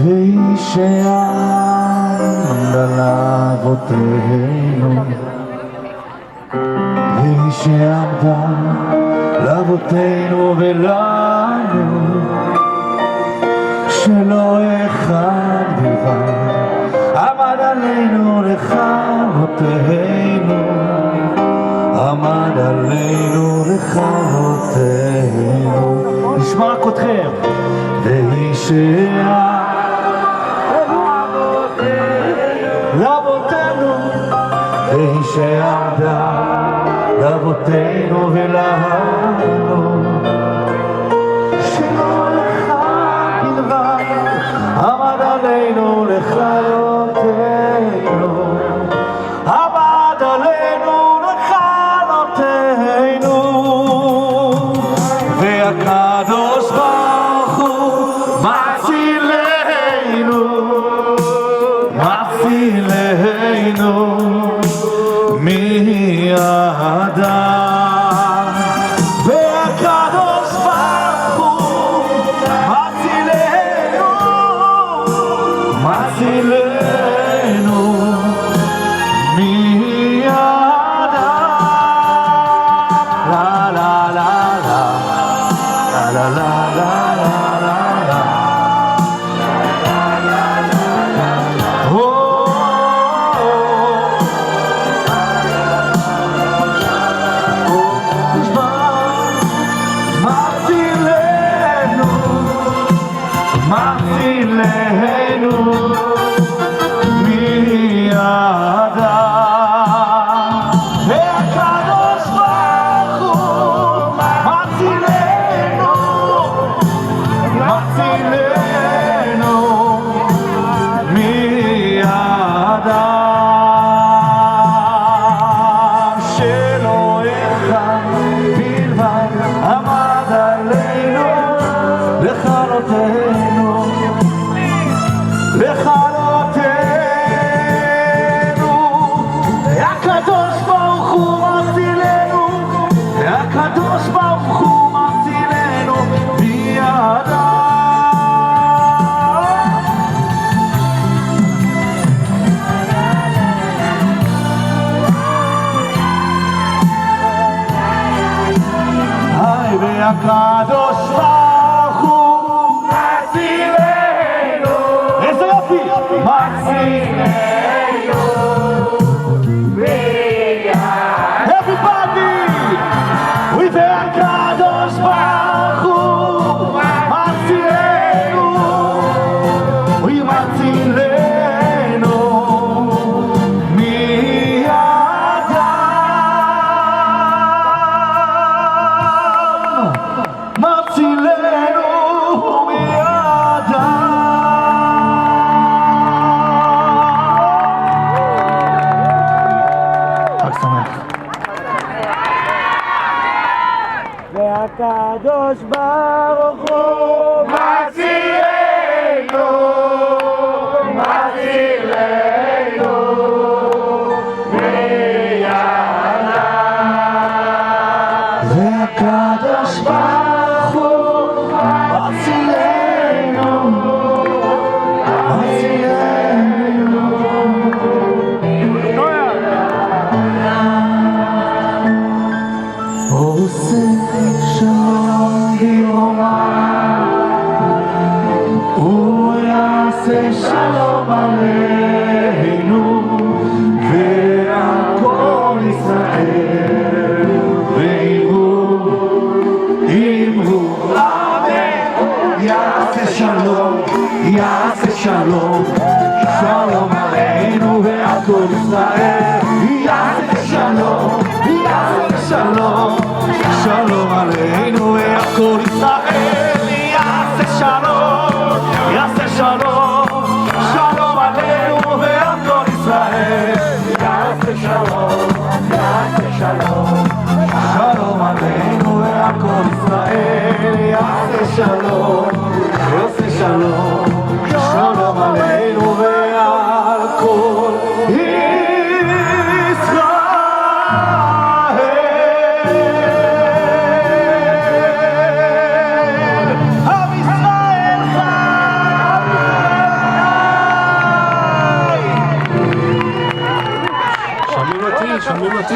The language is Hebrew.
והיא שעמדה לאבותינו, והיא שעמדה לאבותינו ולנו, שלא אחד בלבד עמד עלינו לכלותינו, עמד עלינו לכלותינו. נשמע רק אתכם. והיא שעמדה לאבותינו, והיא שעמדה לאבותינו ולנו, שלא אחד בלבד עמד עלינו לכלותינו, עמד עלינו לכלותינו. והקדוש ברוך הוא מצילנו, מצילנו מידם. והקדוש ברוך הוא מצילנו, מצילנו מידם. לה לה לה לה לה לה לה לה לה. מצילנו מידם. והקדוש ברוך הוא מצילנו, מצילנו מידם. שלא אחד בלבד עמד עלינו לכלותינו, לכלותינו. הקדוש ברוך הוא מצילנו, הקדוש ברוך הוא מצילנו מידם. והקדוש ברוך הוא מצילנו, איזה יופי, מצילנו מידם. Everybody, והקדוש ברוך הוא מצילנו, הוא מצילנו מידם, מצילנו מידם. חג שמח. והקדוש ברוך הוא מצילנו, מצילנו מידם. והקדוש ברוך הוא מצילנו, מצילנו. עושה שלום במרומיו, הוא יעשה שלום עלינו ועל כל ישראל. ואמרו אמן. יעשה שלום, יעשה שלום, שלום עלינו ועל כל ישראל. יעשה שלום, יעשה שלום, שלום עלינו ועל כל ישראל. יעשה שלום, יעשה שלום, שלום עלינו ועל כל ישראל. יעשה שלום, יעשה שלום, שלום עלינו ועל כל ישראל. יעשה שלום, יעשה שלום, שלום עלינו ועל כל ישראל. עם ישראל שומעים אותי?